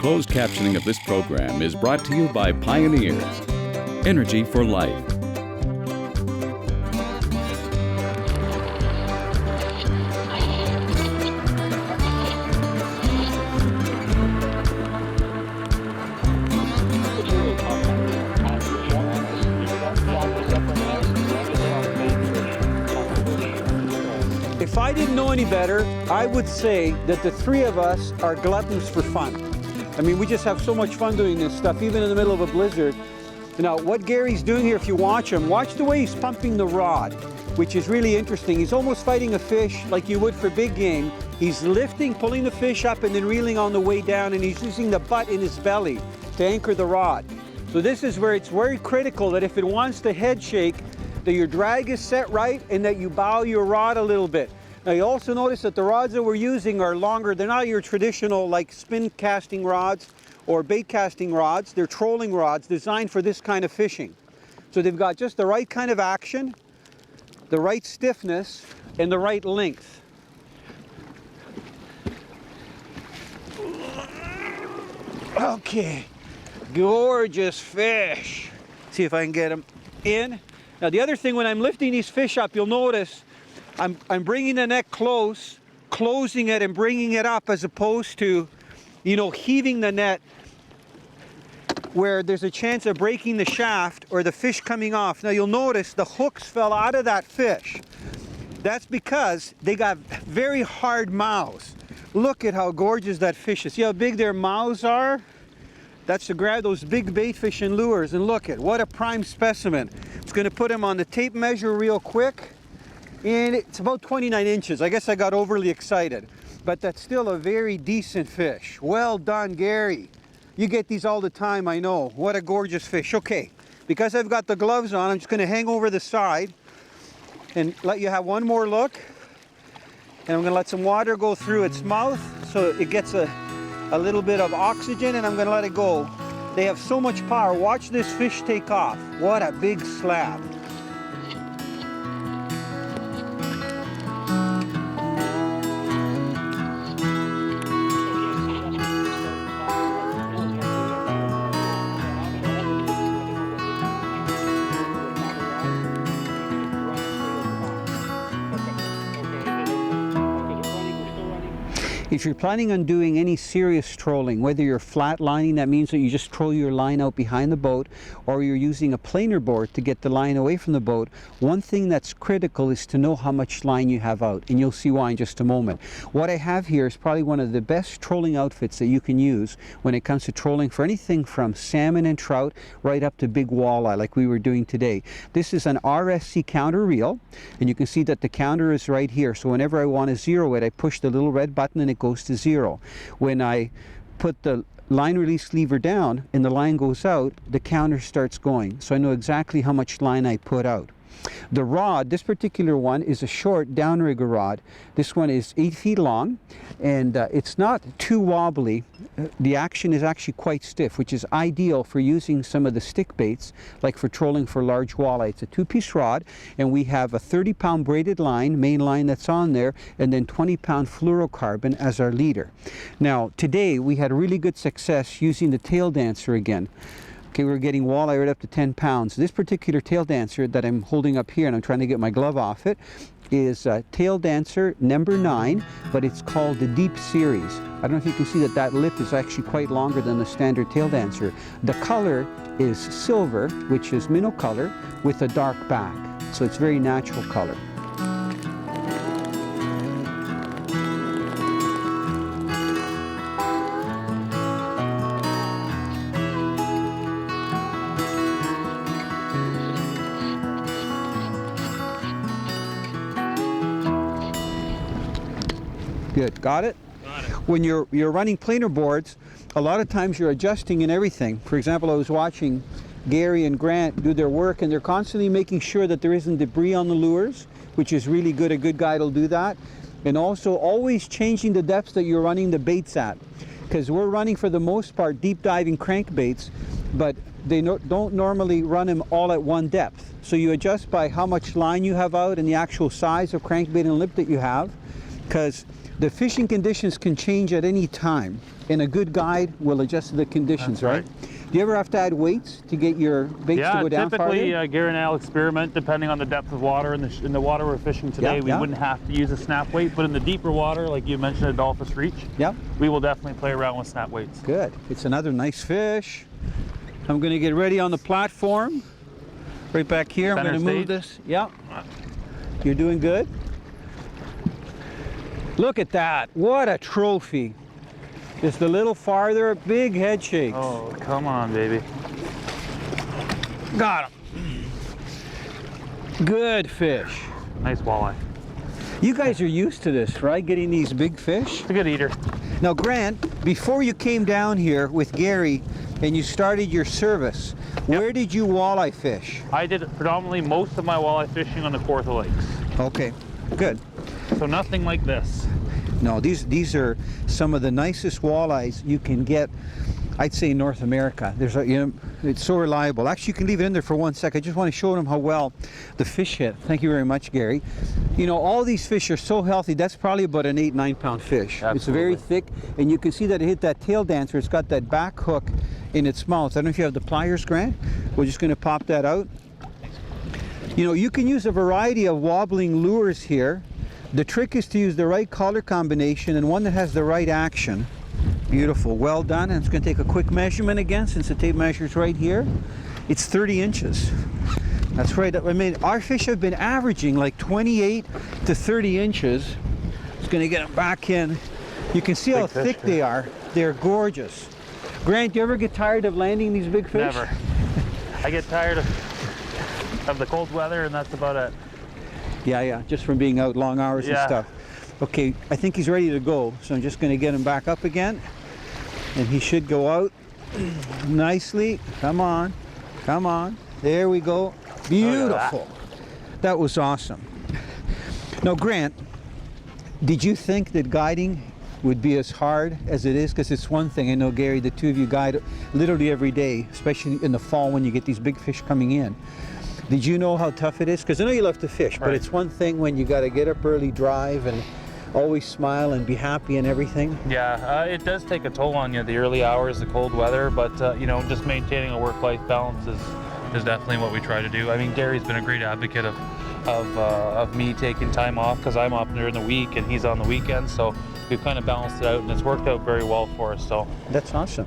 Closed captioning of this program is brought to you by Pioneers. Energy for life. If I didn't know any better, I would say that the three of us are gluttons for fun. I mean, we just have so much fun doing this stuff, even in the middle of a blizzard. Now, what Gary's doing here, if you watch him, watch the way he's pumping the rod, which is really interesting. He's almost fighting a fish like you would for big game. He's lifting, pulling the fish up, and then reeling on the way down, and he's using the butt in his belly to anchor the rod. So this is where it's very critical that if it wants to head shake, that your drag is set right and that you bow your rod a little bit. Now you also notice that the rods that we're using are longer. They're not your traditional like spin casting rods or bait casting rods. They're trolling rods designed for this kind of fishing. So they've got just the right kind of action, the right stiffness, and the right length. Okay, gorgeous fish. See if I can get them in. Now the other thing, when I'm lifting these fish up, you'll notice I'm bringing the neck close, closing it and bringing it up, as opposed to, you know, heaving the net where there's a chance of breaking the shaft or the fish coming off. Now you'll notice the hooks fell out of that fish. That's because they got very hard mouths. Look at how gorgeous that fish is. See how big their mouths are? That's to grab those big bait fish and lures. And look at what a prime specimen. It's going to put him on the tape measure real quick. And it's about 29 inches. I guess I got overly excited. But that's still a very decent fish. Well done, Gary. You get these all the time, I know. What a gorgeous fish. Okay, because I've got the gloves on, I'm just going to hang over the side and let you have one more look. And I'm going to let some water go through its mouth so it gets a little bit of oxygen, and I'm going to let it go. They have so much power. Watch this fish take off. What a big slab. If you're planning on doing any serious trolling, whether you're flat lining, that means that you just troll your line out behind the boat, or you're using a planer board to get the line away from the boat, one thing that's critical is to know how much line you have out, and you'll see why in just a moment. What I have here is probably one of the best trolling outfits that you can use when it comes to trolling for anything from salmon and trout right up to big walleye like we were doing today. This is an RSC counter reel, and you can see that the counter is right here. So whenever I want to zero it, I push the little red button and it goes to zero. When I put the line release lever down and the line goes out, the counter starts going. So I know exactly how much line I put out. The rod, this particular one, is a short downrigger rod. This one is 8 feet long, and it's not too wobbly. The action is actually quite stiff, which is ideal for using some of the stick baits, like for trolling for large walleye. It's a 2-piece rod, and we have a 30-pound braided line, main line that's on there, and then 20-pound fluorocarbon as our leader. Now, today we had really good success using the tail dancer again. Okay, we're getting walleye right up to 10 pounds. This particular tail dancer that I'm holding up here, and I'm trying to get my glove off it, is tail dancer number 9, but it's called the Deep Series. I don't know if you can see that that lip is actually quite longer than the standard tail dancer. The color is silver, which is minnow color, with a dark back. So it's very natural color. Good, got it? Got it. When you're running planer boards, a lot of times you're adjusting and everything. For example, I was watching Gary and Grant do their work, and they're constantly making sure that there isn't debris on the lures, which is really good. A good guide will do that. And also always changing the depths that you're running the baits at, because we're running, for the most part, deep diving crankbaits, but they don't normally run them all at one depth. So you adjust by how much line you have out and the actual size of crankbait and lip that you have, because The fishing conditions can change at any time, and a good guide will adjust to the conditions, right? Do you ever have to add weights to get your baits to go down farther? Yeah, typically Gary and I will experiment depending on the depth of water. In the water we're fishing today, we wouldn't have to use a snap weight, but in the deeper water, like you mentioned, Adolphus Reach, we will definitely play around with snap weights. Good. It's another nice fish. I'm going to get ready on the platform. Right back here. I'm going to move this. Yeah. You're doing good. Look at that. What a trophy. Just a little farther, big head shakes. Oh, come on, baby. Got him. Good fish. Nice walleye. You guys are used to this, right? Getting these big fish? It's a good eater. Now, Grant, before you came down here with Gary and you started your service, where did you walleye fish? I did predominantly most of my walleye fishing on the Kawartha Lakes. Okay, good. So nothing like this. No, these are some of the nicest walleyes you can get, I'd say, in North America. There's a, you know, it's so reliable. Actually, you can leave it in there for 1 sec. I just want to show them how well the fish hit. Thank you very much, Gary. You know, all these fish are so healthy. That's probably about an 8-9 pound fish. Absolutely. It's very thick, and you can see that it hit that tail dancer. It's got that back hook in its mouth. I don't know if you have the pliers, Grant. We're just going to pop that out. You know, you can use a variety of wobbling lures here. The trick is to use the right color combination and one that has the right action. Beautiful, well done. And it's going to take a quick measurement again, since the tape measures right here. It's 30 inches. That's right. I mean, our fish have been averaging like 28 to 30 inches. It's going to get them back in. You can see how thick they are. They're gorgeous. Grant, do you ever get tired of landing these big fish? Never. I get tired of the cold weather, and that's about it. Yeah, just from being out long hours and stuff. Okay, I think he's ready to go, so I'm just going to get him back up again, and he should go out nicely. Come on, come on. There we go. Beautiful. That was awesome. Now, Grant, did you think that guiding would be as hard as it is? Because it's one thing, I know, Gary, the two of you guide literally every day, especially in the fall when you get these big fish coming in. Did you know how tough it is? Because I know you love to fish, but it's one thing when you got to get up early, drive, and always smile and be happy and everything. Yeah, it does take a toll on you, the early hours, the cold weather, but you know, just maintaining a work-life balance is definitely what we try to do. I mean, Gary's been a great advocate of me taking time off, because I'm off during the week and he's on the weekends, so we've kind of balanced it out, and it's worked out very well for us. So that's awesome.